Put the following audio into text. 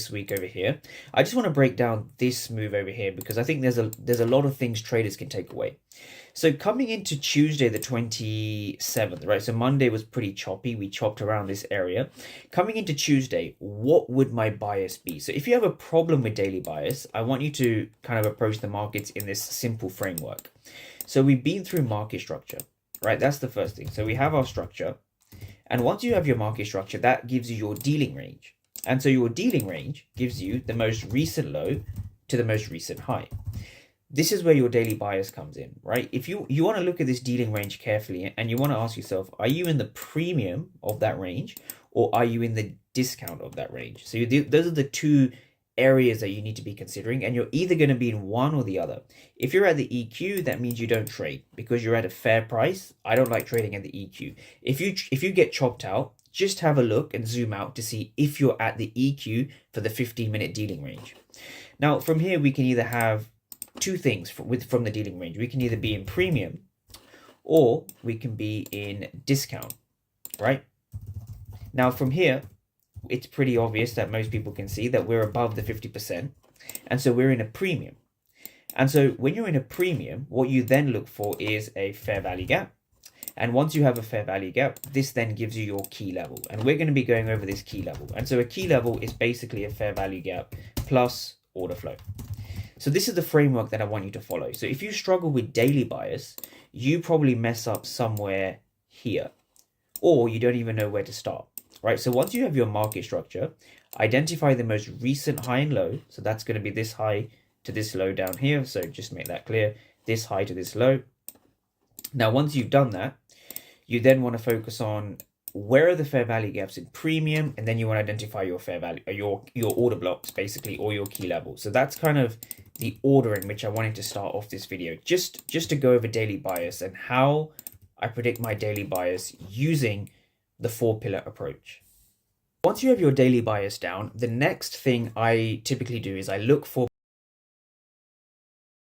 this week over here. I just want to break down this move over here because I think there's a lot of things traders can take away. So coming into Tuesday the 27th, right? So Monday was pretty choppy. We chopped around this area. Coming into Tuesday, what would my bias be? So if you have a problem with daily bias, I want you to kind of approach the markets in this simple framework. So we've been through market structure, right? That's the first thing. So we have our structure. And once you have your market structure, that gives you your dealing range. And so your dealing range gives you the most recent low to the most recent high. This is where your daily bias comes in, right? If you want to look at this dealing range carefully and you want to ask yourself, are you in the premium of that range or are you in the discount of that range? So those are the two areas that you need to be considering, and you're either going to be in one or the other. If you're at the EQ, that means you don't trade because you're at a fair price. I don't like trading at the EQ. If you get chopped out, just have a look and zoom out to see if you're at the EQ for the 15-minute dealing range. Now, from here, we can either have two things from the dealing range. We can either be in premium or we can be in discount, right? Now, from here, it's pretty obvious that most people can see that we're above the 50%. And so we're in a premium. And so when you're in a premium, what you then look for is a fair value gap. And once you have a fair value gap, this then gives you your key level. And we're going to be going over this key level. And so a key level is basically a fair value gap plus order flow. So this is the framework that I want you to follow. So if you struggle with daily bias, you probably mess up somewhere here, or you don't even know where to start. Right, so once you have your market structure, identify the most recent high and low. So that's going to be this high to this low down here. So just make that clear, this high to this low. Now, once you've done that, you then want to focus on where are the fair value gaps in premium, and then you want to identify your fair value, your order blocks basically, or your key level. So that's kind of the order in which I wanted to start off this video, just to go over daily bias and how I predict my daily bias using the 4-pillar approach. Once you have your daily bias down, the next thing I typically do is I look for